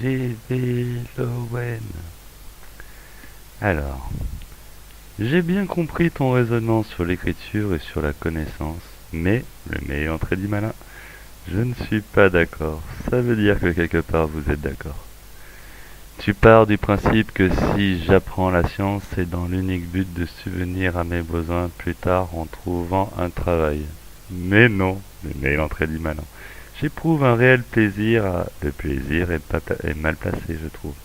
JVLON. Alors, j'ai bien compris ton raisonnement sur l'écriture et sur la connaissance, mais le mais est entré du malin. Je ne suis pas d'accord. Ça veut dire que quelque part vous êtes d'accord. Tu pars du principe que si j'apprends la science, c'est dans l'unique but de subvenir à mes besoins plus tard en trouvant un travail. Mais non, le mais est l'entrée du malin. J'éprouve un réel plaisir à... Le plaisir est mal placé, je trouve.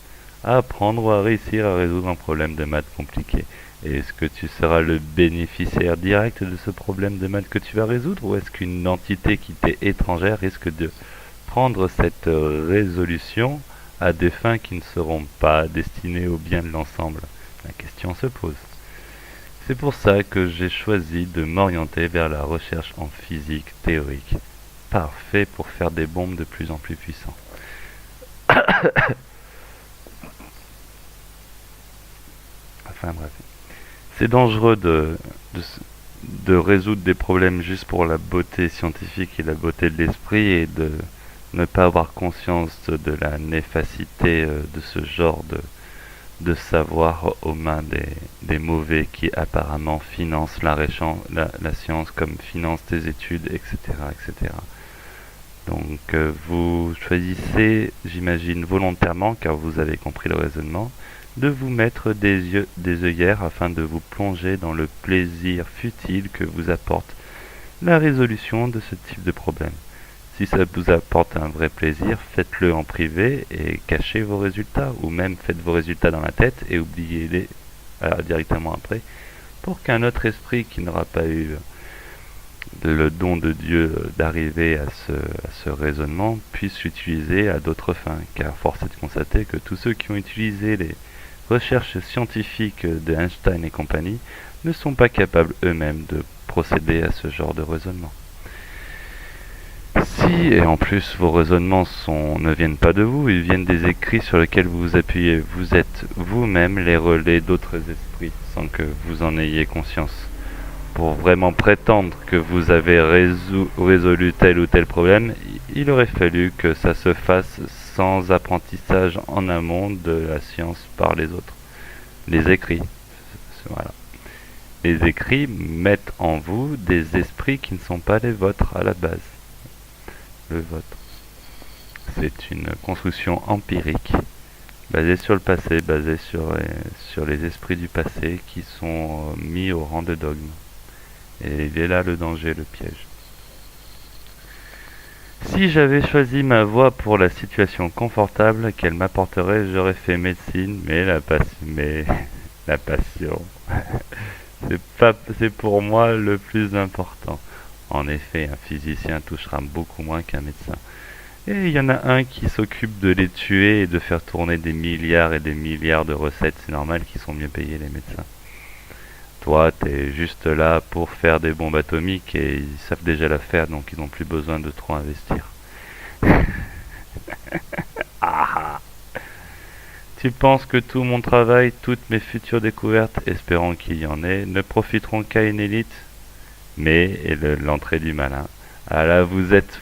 À apprendre ou à réussir à résoudre un problème de maths compliqué. Et est-ce que tu seras le bénéficiaire direct de ce problème de maths que tu vas résoudre, ou est-ce qu'une entité qui t'est étrangère risque de prendre cette résolution à des fins qui ne seront pas destinées au bien de l'ensemble? La question se pose. C'est pour ça que j'ai choisi de m'orienter vers la recherche en physique théorique. Parfait pour faire des bombes de plus en plus puissantes. Enfin bref. C'est dangereux de, de résoudre des problèmes juste pour la beauté scientifique et la beauté de l'esprit, et de ne pas avoir conscience de la néfacité de ce genre de savoir aux mains des mauvais qui apparemment financent la science comme financent tes études, etc. etc. Donc vous choisissez, j'imagine volontairement, car vous avez compris le raisonnement, de vous mettre des œillères afin de vous plonger dans le plaisir futile que vous apporte la résolution de ce type de problème. Si ça vous apporte un vrai plaisir, faites-le en privé et cachez vos résultats, ou même faites vos résultats dans la tête et oubliez-les directement après, pour qu'un autre esprit qui n'aura pas eu le don de Dieu d'arriver à ce raisonnement puisse l'utiliser à d'autres fins, car force est de constater que tous ceux qui ont utilisé les recherches scientifiques de Einstein et compagnie ne sont pas capables eux-mêmes de procéder à ce genre de raisonnement. Si, et en plus, vos raisonnements ne viennent pas de vous, ils viennent des écrits sur lesquels vous vous appuyez. Vous êtes vous-même les relais d'autres esprits, sans que vous en ayez conscience. Pour vraiment prétendre que vous avez résolu tel ou tel problème, il aurait fallu que ça se fasse sans apprentissage en amont de la science par les autres. Les écrits, voilà. Les écrits mettent en vous des esprits qui ne sont pas les vôtres à la base. Le vôtre. C'est une construction empirique, basée sur le passé, basée sur les esprits du passé qui sont mis au rang de dogme. Et il est là le danger, le piège. Si j'avais choisi ma voie pour la situation confortable qu'elle m'apporterait, j'aurais fait médecine, mais la passion, c'est pour moi le plus important. En effet, un physicien touchera beaucoup moins qu'un médecin. Et il y en a un qui s'occupe de les tuer et de faire tourner des milliards et des milliards de recettes. C'est normal qu'ils sont mieux payés, les médecins. Toi, t'es juste là pour faire des bombes atomiques et ils savent déjà la faire, donc ils n'ont plus besoin de trop investir. Ah, tu penses que tout mon travail, toutes mes futures découvertes, espérant qu'il y en ait, ne profiteront qu'à une élite? Mais, et l'entrée du malin. Ah là, vous êtes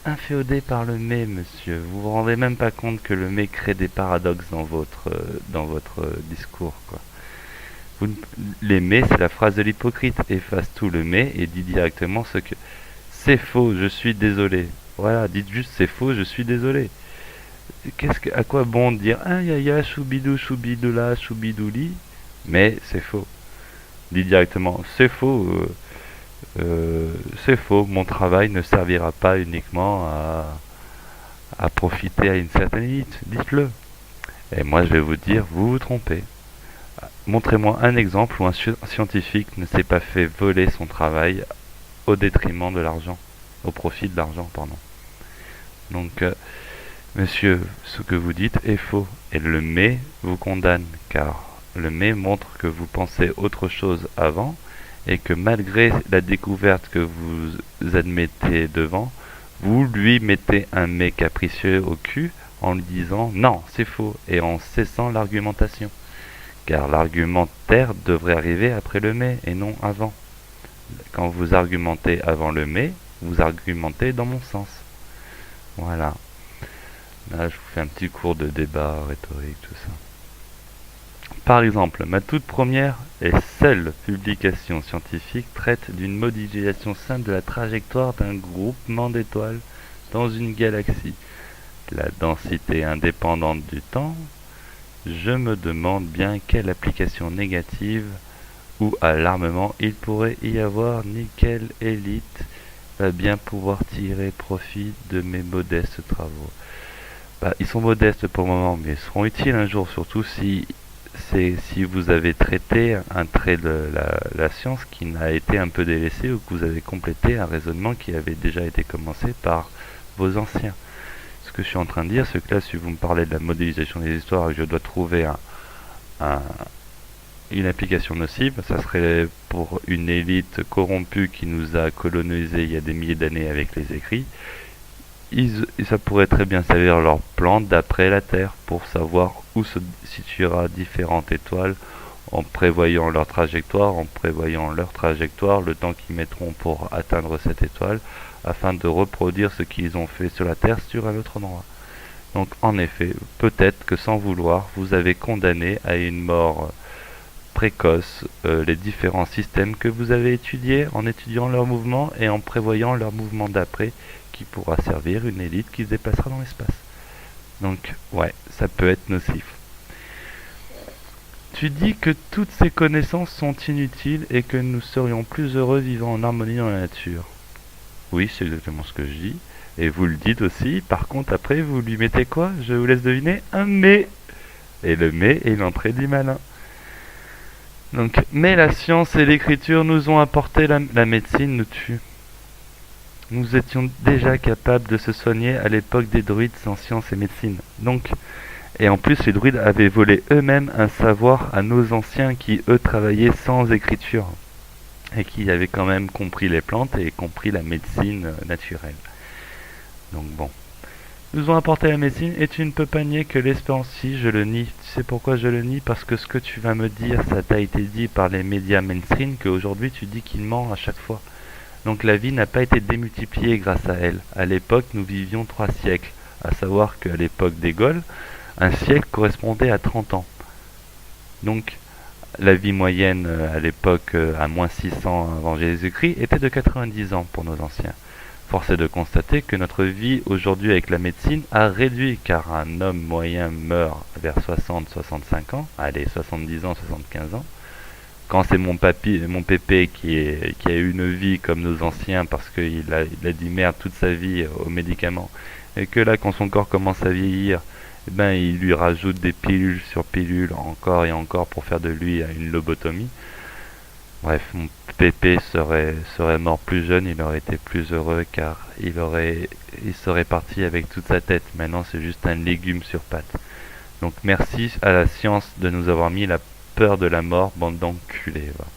inféodé par le mais, monsieur. Vous vous rendez même pas compte que le mais crée des paradoxes dans votre discours, quoi. Vous, les mais, c'est la phrase de l'hypocrite. Efface tout le mais et dit directement ce que... C'est faux, je suis désolé. Voilà, dites juste c'est faux, je suis désolé. À quoi bon dire ah ya ya choubidou choubidoula choubidouli, mais c'est faux. Dites directement c'est faux. C'est faux, mon travail ne servira pas uniquement à profiter à une certaine élite, dites-le. Et moi je vais vous dire, vous vous trompez. Montrez-moi un exemple où un scientifique ne s'est pas fait voler son travail au détriment de l'argent, au profit de l'argent, pardon. Donc, monsieur, ce que vous dites est faux, et le mais vous condamne, car le mais montre que vous pensez autre chose avant, et que malgré la découverte que vous admettez devant, vous lui mettez un mais capricieux au cul en lui disant non, c'est faux, et en cessant l'argumentation. Car l'argumentaire devrait arriver après le mais et non avant. Quand vous argumentez avant le mais, vous argumentez dans mon sens. Voilà. Là, je vous fais un petit cours de débat, rhétorique, tout ça. Par exemple, ma toute première et seule publication scientifique traite d'une modélisation simple de la trajectoire d'un groupement d'étoiles dans une galaxie. La densité indépendante du temps. Je me demande bien quelle application négative ou à l'armement il pourrait y avoir, ni quelle élite va bien pouvoir tirer profit de mes modestes travaux. Ils sont modestes pour le moment, mais ils seront utiles un jour, surtout si vous avez traité un trait de la science qui n'a été un peu délaissé ou que vous avez complété un raisonnement qui avait déjà été commencé par vos anciens. Ce que je suis en train de dire, c'est que là, si vous me parlez de la modélisation des histoires et que je dois trouver une application nocive, ça serait pour une élite corrompue qui nous a colonisés il y a des milliers d'années avec les écrits. Ça pourrait très bien servir leur plan d'après la Terre pour savoir où se situera différentes étoiles en prévoyant leur trajectoire, le temps qu'ils mettront pour atteindre cette étoile, afin de reproduire ce qu'ils ont fait sur la Terre sur un autre endroit. Donc en effet, peut-être que sans vouloir, vous avez condamné à une mort précoce les différents systèmes que vous avez étudiés en étudiant leurs mouvements et en prévoyant leurs mouvements d'après qui pourra servir une élite qui se déplacera dans l'espace. Donc ouais, ça peut être nocif. Tu dis que toutes ces connaissances sont inutiles et que nous serions plus heureux vivant en harmonie dans la nature. Oui, c'est exactement ce que je dis. Et vous le dites aussi. Par contre, après, vous lui mettez quoi? Je vous laisse deviner. Un mais. Et le mais est l'entrée du malin. Donc, mais la science et l'écriture nous ont apporté la médecine nous tue. Nous étions déjà capables de se soigner à l'époque des druides sans science et médecine. Donc, et en plus, les druides avaient volé eux-mêmes un savoir à nos anciens qui, eux, travaillaient sans écriture. Et qui avaient quand même compris les plantes et compris la médecine naturelle. Donc bon. Nous ont apporté la médecine et tu ne peux pas nier que l'espérance, si je le nie. Tu sais pourquoi je le nie? Parce que ce que tu vas me dire, ça t'a été dit par les médias mainstream, qu'aujourd'hui tu dis qu'il ment à chaque fois. Donc la vie n'a pas été démultipliée grâce à elle. À l'époque, nous vivions 3 siècles. À savoir qu'à l'époque des Gaules, un siècle correspondait à 30 ans. Donc la vie moyenne à l'époque, à moins 600 avant Jésus-Christ, était de 90 ans pour nos anciens. Force est de constater que notre vie aujourd'hui avec la médecine a réduit, car un homme moyen meurt vers 60-65 ans, allez 70 ans, 75 ans. Quand c'est mon pépé qui a eu une vie comme nos anciens parce qu'il a dit merde toute sa vie aux médicaments, et que là quand son corps commence à vieillir, il lui rajoute des pilules sur pilules encore et encore pour faire de lui une lobotomie. Bref, mon pépé serait mort plus jeune, il aurait été plus heureux car il serait parti avec toute sa tête. Maintenant, c'est juste un légume sur pattes. Donc merci à la science de nous avoir mis la peur de la mort, bande d'enculés. Voilà.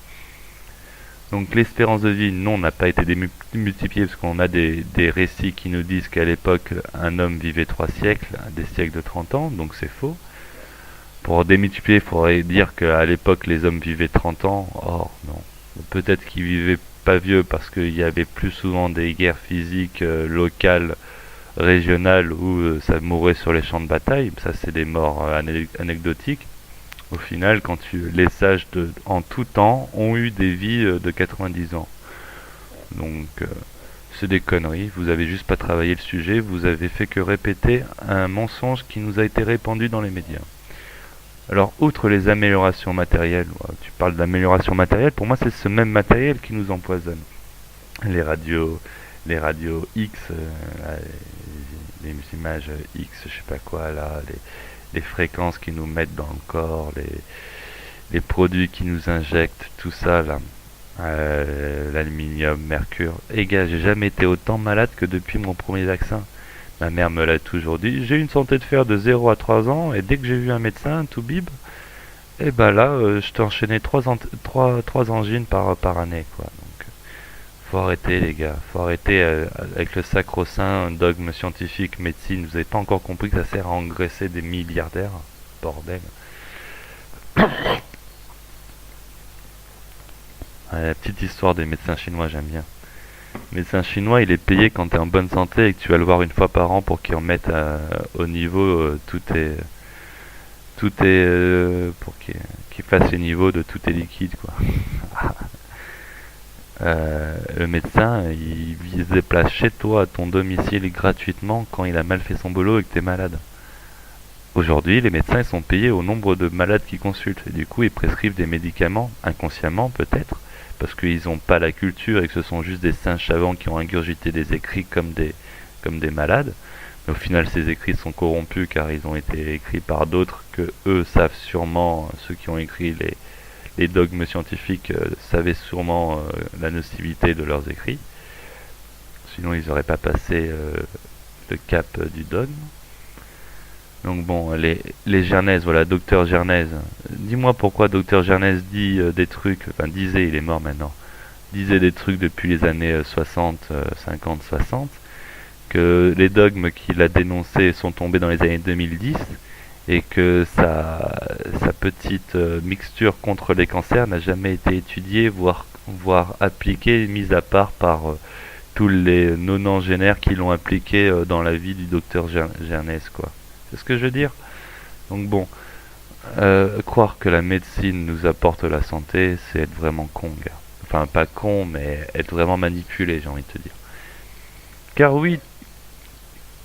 Donc l'espérance de vie, non, n'a pas été démultipliée parce qu'on a des récits qui nous disent qu'à l'époque, un homme vivait 3 siècles, des siècles de 30 ans, donc c'est faux. Pour démultiplier, il faudrait dire qu'à l'époque, les hommes vivaient 30 ans. Or, non. Peut-être qu'ils vivaient pas vieux parce qu'il y avait plus souvent des guerres physiques locales, régionales, où ça mourait sur les champs de bataille. Ça, c'est des morts anecdotiques. Au final, les sages en tout temps ont eu des vies de 90 ans. Donc, c'est des conneries. Vous avez juste pas travaillé le sujet. Vous avez fait que répéter un mensonge qui nous a été répandu dans les médias. Alors, outre les améliorations matérielles, tu parles d'amélioration matérielle, pour moi c'est ce même matériel qui nous empoisonne. Les radios X, les images X, je sais pas quoi, là, les fréquences qui nous mettent dans le corps, les produits qui nous injectent, tout ça là, l'aluminium, mercure. Et gars, j'ai jamais été autant malade que depuis mon premier vaccin. Ma mère me l'a toujours dit. J'ai une santé de fer de 0 à 3 ans et dès que j'ai vu un médecin, tout bib, et là, je t'ai enchaîné 3 angines par année, quoi. Donc, faut arrêter, les gars. Faut arrêter avec le sacro-saint dogme scientifique, médecine. Vous avez pas encore compris que ça sert à engraisser des milliardaires? Bordel. La petite histoire des médecins chinois, j'aime bien. Le médecin chinois, il est payé quand tu es en bonne santé et que tu vas le voir une fois par an pour qu'il remette au niveau pour qu'il fasse les niveaux de tous tes liquides, quoi. Le médecin, il se déplace chez toi, à ton domicile, gratuitement quand il a mal fait son boulot et que tu es malade. Aujourd'hui, les médecins ils sont payés au nombre de malades qu'ils consultent. Et du coup, ils prescrivent des médicaments, inconsciemment peut-être, parce qu'ils n'ont pas la culture et que ce sont juste des singes savants qui ont ingurgité des écrits comme des malades. Mais au final, ces écrits sont corrompus car ils ont été écrits par d'autres que eux savent sûrement, ceux qui ont écrit les dogmes scientifiques savaient sûrement la nocivité de leurs écrits. Sinon, ils n'auraient pas passé le cap du dogme. Donc bon, les Gernèse, voilà, docteur Gernèse. Dis-moi pourquoi docteur Gernèse dit des trucs, enfin disait, il est mort maintenant, disait des trucs depuis les années 60, 50, 60, que les dogmes qu'il a dénoncés sont tombés dans les années 2010 et que sa petite mixture contre les cancers n'a jamais été étudiée, voire appliquée, mise à part par tous les nonagénaires qui l'ont appliquée dans la vie du docteur Gernèse, quoi. C'est ce que je veux dire. Donc bon, croire que la médecine nous apporte la santé, c'est être vraiment con, gars. Enfin, pas con, mais être vraiment manipulé, j'ai envie de te dire. Car oui,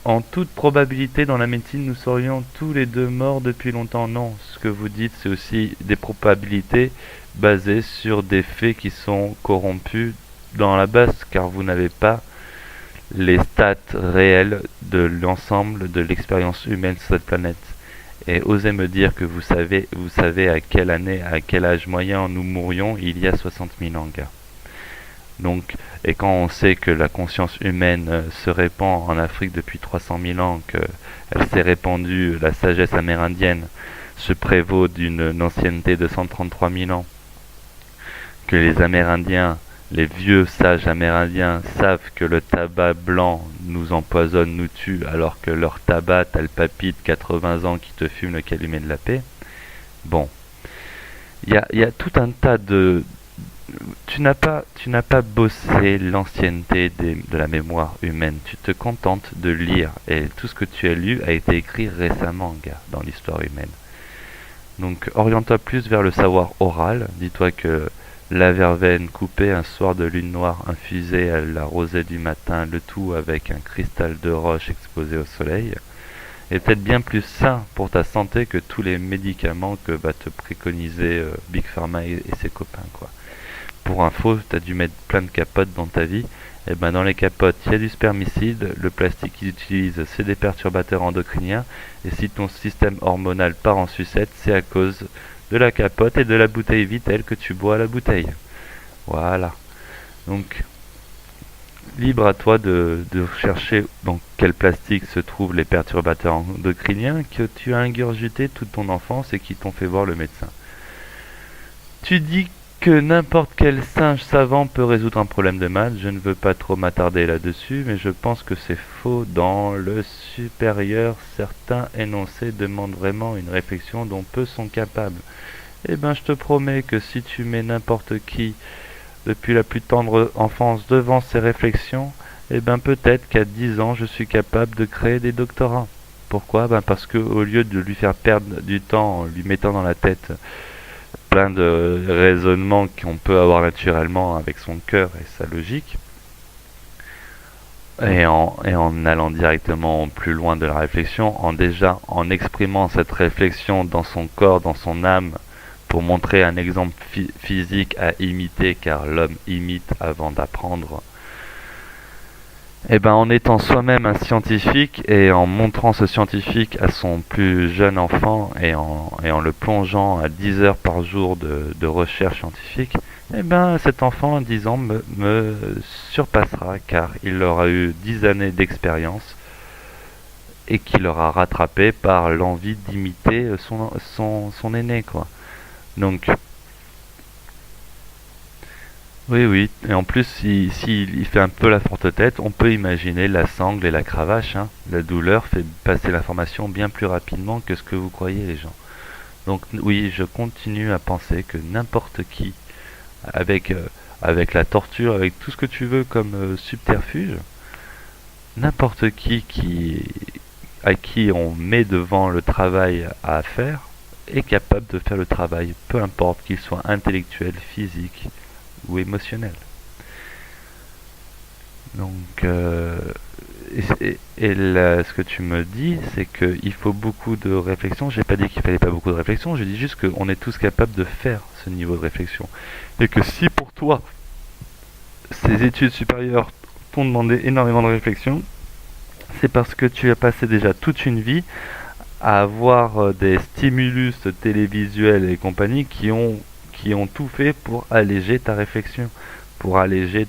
en toute probabilité, dans la médecine, nous serions tous les deux morts depuis longtemps. Non, ce que vous dites, c'est aussi des probabilités basées sur des faits qui sont corrompus dans la base, car vous n'avez pas les stats réelles de l'ensemble de l'expérience humaine sur cette planète. Et osez me dire que vous savez à quelle année, à quel âge moyen nous mourions il y a 60 000 ans, gars. Donc, et quand on sait que la conscience humaine se répand en Afrique depuis 300 000 ans, qu'elle s'est répandue, la sagesse amérindienne se prévaut d'une ancienneté de 133 000 ans, que les Amérindiens, les vieux sages amérindiens savent que le tabac blanc nous empoisonne, nous tue, alors que leur tabac, t'as le papy de 80 ans qui te fume le calumet de la paix. Bon, il y a tout un tas de... Tu n'as pas bossé l'ancienneté de la mémoire humaine. Tu te contentes de lire. Et tout ce que tu as lu a été écrit récemment, gars, dans l'histoire humaine. Donc, oriente-toi plus vers le savoir oral. Dis-toi que la verveine coupée un soir de lune noire infusée à la rosée du matin, le tout avec un cristal de roche exposé au soleil, est peut-être bien plus sain pour ta santé que tous les médicaments que va te préconiser Big Pharma et ses copains, quoi. Pour info, t'as dû mettre plein de capotes dans ta vie. Et ben dans les capotes, il y a du spermicide, le plastique qu'ils utilisent, c'est des perturbateurs endocriniens, et si ton système hormonal part en sucette, c'est à cause de la capote et de la bouteille Vittel que tu bois à la bouteille. Voilà. Donc, libre à toi de chercher dans quel plastique se trouvent les perturbateurs endocriniens que tu as ingurgité toute ton enfance et qui t'ont fait voir le médecin. Tu dis que n'importe quel singe savant peut résoudre un problème de maths. Je ne veux pas trop m'attarder là-dessus, mais je pense que c'est faux. Dans le supérieur, certains énoncés demandent vraiment une réflexion dont peu sont capables. Eh ben, je te promets que si tu mets n'importe qui, depuis la plus tendre enfance, devant ces réflexions, eh ben, peut-être qu'à 10 ans, je suis capable de créer des doctorats. Pourquoi? Ben, parce que au lieu de lui faire perdre du temps en lui mettant dans la tête plein de raisonnements qu'on peut avoir naturellement avec son cœur et sa logique, et en allant directement plus loin de la réflexion, en exprimant cette réflexion dans son corps, dans son âme, pour montrer un exemple physique à imiter, car l'homme imite avant d'apprendre. Et ben en étant soi-même un scientifique et en montrant ce scientifique à son plus jeune enfant et en le plongeant à 10 heures par jour de recherche scientifique, et ben cet enfant à 10 ans me surpassera car il aura eu 10 années d'expérience et qu'il aura rattrapé par l'envie d'imiter son aîné, quoi. Donc oui, et en plus, il fait un peu la forte tête, on peut imaginer la sangle et la cravache, hein. La douleur fait passer l'information bien plus rapidement que ce que vous croyez, les gens. Donc oui, je continue à penser que n'importe qui, avec avec la torture, avec tout ce que tu veux comme subterfuge, n'importe à qui on met devant le travail à faire est capable de faire le travail, peu importe qu'il soit intellectuel, physique ou émotionnel. Donc, ce que tu me dis, c'est qu'il faut beaucoup de réflexion. J'ai pas dit qu'il fallait pas beaucoup de réflexion, je dis juste qu'on est tous capables de faire ce niveau de réflexion. Et que si pour toi, ces études supérieures t'ont demandé énormément de réflexion, c'est parce que tu as passé déjà toute une vie à avoir des stimulus télévisuels et compagnie qui ont tout fait pour alléger ta réflexion, pour alléger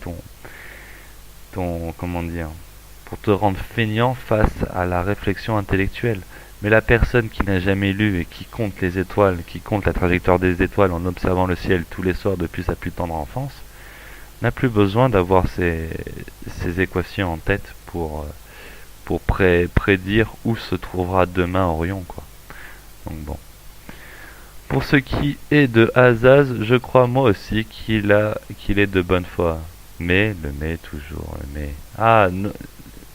comment dire, pour te rendre feignant face à la réflexion intellectuelle. Mais la personne qui n'a jamais lu et qui compte les étoiles, qui compte la trajectoire des étoiles en observant le ciel tous les soirs depuis sa plus tendre enfance, n'a plus besoin d'avoir ces équations en tête pour prédire où se trouvera demain Orion, quoi. Donc bon. Pour ce qui est de Azaz, je crois moi aussi qu'il est de bonne foi. Mais, le mais, toujours, le mais. Ah,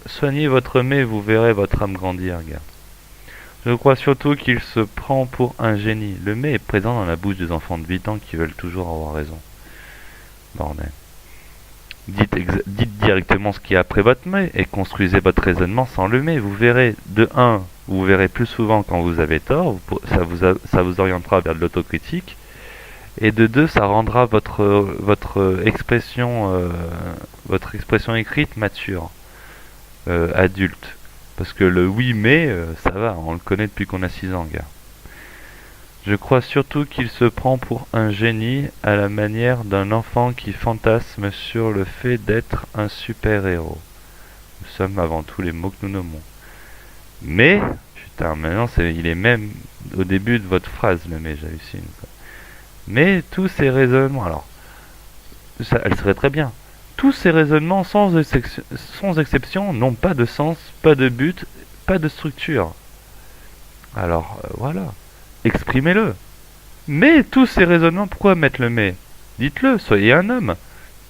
soignez votre mais, vous verrez votre âme grandir, gars. Je crois surtout qu'il se prend pour un génie. Le mais est présent dans la bouche des enfants de 8 ans qui veulent toujours avoir raison. Bordel. Dites directement ce qui est après votre mais et construisez votre raisonnement sans le mais. Vous verrez, de 1, vous verrez plus souvent quand vous avez tort, ça vous orientera vers de l'autocritique. Et de 2, ça rendra votre expression écrite mature, adulte. Parce que le oui mais, ça va, on le connaît depuis qu'on a 6 ans, gars. Je crois surtout qu'il se prend pour un génie à la manière d'un enfant qui fantasme sur le fait d'être un super-héros. Nous sommes avant tout les mots que nous nommons. Mais, putain, maintenant il est même au début de votre phrase, le mais, j'hallucine. Mais tous ces raisonnements, alors, elle serait très bien. Tous ces raisonnements sans exception n'ont pas de sens, pas de but, pas de structure. Alors, voilà. Exprimez-le. Mais tous ces raisonnements, pourquoi mettre le mais? Dites-le, soyez un homme.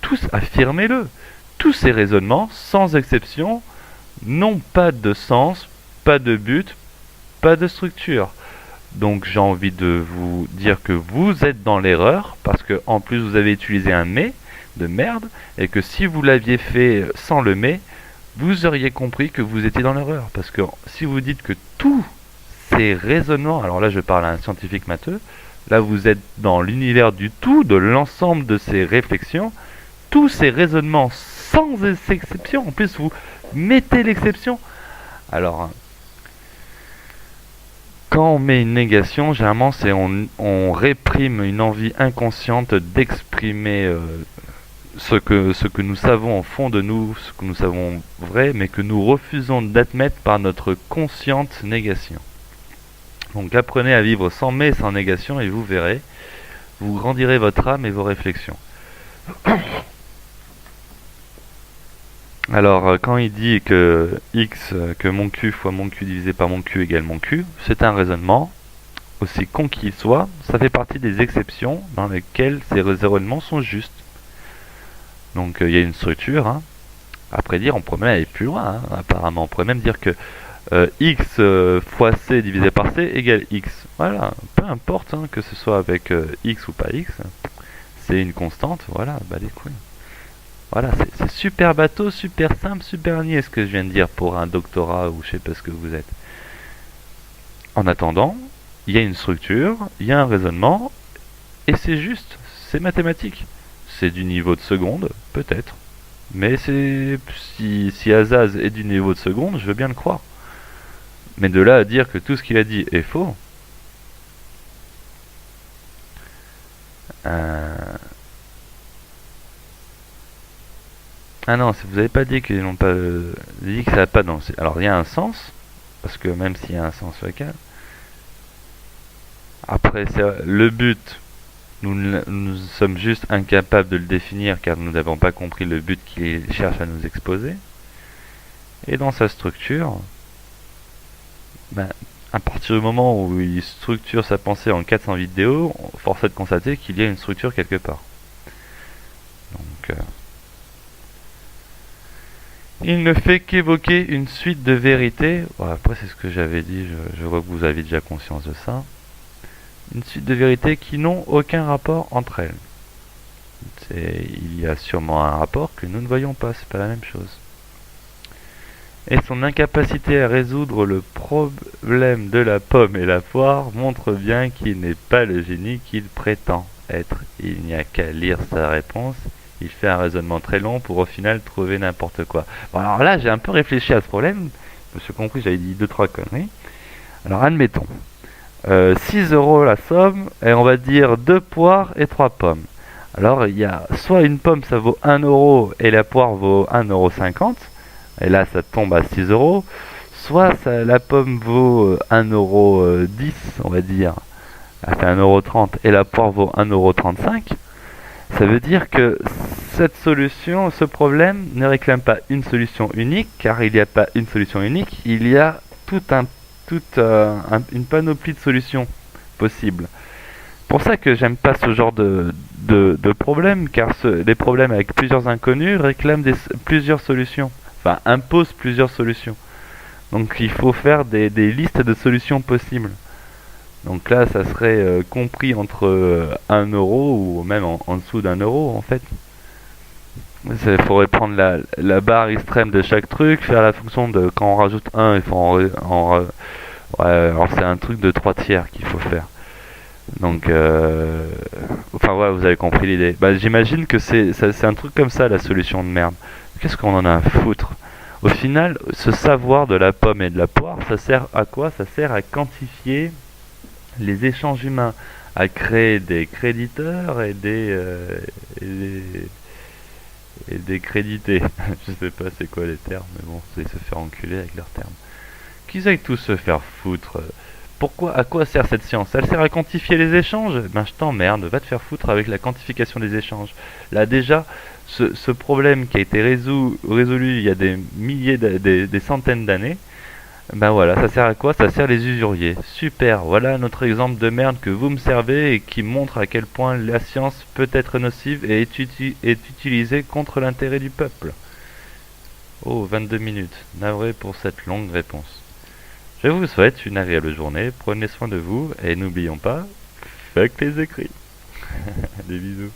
Tous, affirmez-le. Tous ces raisonnements, sans exception, n'ont pas de sens, pas de but, pas de structure. Donc j'ai envie de vous dire que vous êtes dans l'erreur, parce que en plus vous avez utilisé un mais de merde, et que si vous l'aviez fait sans le mais, vous auriez compris que vous étiez dans l'erreur. Parce que si vous dites que tous ces raisonnements, alors là je parle à un scientifique matheux, là vous êtes dans l'univers du tout, de l'ensemble de ces réflexions, tous ces raisonnements sans exception, en plus vous mettez l'exception. Alors, quand on met une négation, généralement on réprime une envie inconsciente d'exprimer ce que nous savons au fond de nous, ce que nous savons vrai, mais que nous refusons d'admettre par notre consciente négation. Donc apprenez à vivre sans mais et sans négation et vous verrez, vous grandirez votre âme et vos réflexions. Alors, quand il dit que x, que mon q fois mon q divisé par mon q égale mon q, c'est un raisonnement, aussi con qu'il soit, ça fait partie des exceptions dans lesquelles ces raisonnements sont justes. Donc, il y a une structure, hein. Après dire, on pourrait même aller plus loin, hein, apparemment. On pourrait même dire que x fois c divisé par c égale x. Voilà, peu importe hein, que ce soit avec x ou pas x, c'est une constante, voilà, bah les couilles. Voilà, c'est super bateau, super simple, super niais ce que je viens de dire pour un doctorat ou je sais pas ce que vous êtes. En attendant, il y a une structure, il y a un raisonnement, et c'est juste, c'est mathématique. C'est du niveau de seconde, peut-être. Mais si Azaz est du niveau de seconde, je veux bien le croire. Mais de là à dire que tout ce qu'il a dit est faux, ah non, vous n'avez pas dit qu'ils n'ont pas dit que ça n'a pas non. Alors il y a un sens, parce que même s'il y a un sens local, après le but, nous sommes juste incapables de le définir car nous n'avons pas compris le but qu'il cherche à nous exposer. Et dans sa structure, ben, à partir du moment où il structure sa pensée en 400 vidéos, force est de constater qu'il y a une structure quelque part. Donc, il ne fait qu'évoquer une suite de vérités. Bon, après, c'est ce que j'avais dit, je vois que vous avez déjà conscience de ça. Une suite de vérités qui n'ont aucun rapport entre elles. Il y a sûrement un rapport que nous ne voyons pas, c'est pas la même chose. Et son incapacité à résoudre le problème de la pomme et la poire montre bien qu'il n'est pas le génie qu'il prétend être. Il n'y a qu'à lire sa réponse. Il fait un raisonnement très long pour au final trouver n'importe quoi. Bon, alors là, j'ai un peu réfléchi à ce problème. Je me suis compris, j'avais dit 2-3 conneries. Alors admettons. 6 euros la somme, et on va dire 2 poires et 3 pommes. Alors il y a soit une pomme ça vaut 1 euro et la poire vaut 1,50 €, et là ça tombe à 6 euros, soit la pomme vaut 1,10 €, on va dire, elle fait 1,30 € et la poire vaut 1,35 €. Ça veut dire que cette solution, ce problème ne réclame pas une solution unique, car il n'y a pas une solution unique, il y a une panoplie de solutions possibles. C'est pour ça que j'aime pas ce genre de problème, car les problèmes avec plusieurs inconnus réclament plusieurs solutions, enfin imposent plusieurs solutions. Donc il faut faire des listes de solutions possibles. Donc là, ça serait compris entre 1 euro ou même en dessous d'1 euro en fait. Il faudrait prendre la barre extrême de chaque truc, faire la fonction de quand on rajoute 1, il faut ouais, alors c'est un truc de 3 tiers qu'il faut faire. Donc, enfin ouais, vous avez compris l'idée. Bah, j'imagine que c'est un truc comme ça la solution de merde. Qu'est-ce qu'on en a à foutre? Au final, ce savoir de la pomme et de la poire, ça sert à quoi? Ça sert à quantifier les échanges humains, à créer des créditeurs et des crédités. Je sais pas c'est quoi les termes, mais bon, c'est se faire enculer avec leurs termes. Qu'ils aillent tous se faire foutre. Pourquoi, à quoi sert cette science? Elle sert à quantifier les échanges? Ben je t'emmerde, va te faire foutre avec la quantification des échanges. Là déjà, ce problème qui a été résolu il y a des milliers, des centaines d'années, ben voilà, ça sert à quoi? Ça sert les usuriers. Super, voilà notre exemple de merde que vous me servez et qui montre à quel point la science peut être nocive et est utilisée contre l'intérêt du peuple. Oh, 22 minutes. Navré pour cette longue réponse. Je vous souhaite une agréable journée, prenez soin de vous et n'oublions pas, fuck les écrits. Des bisous.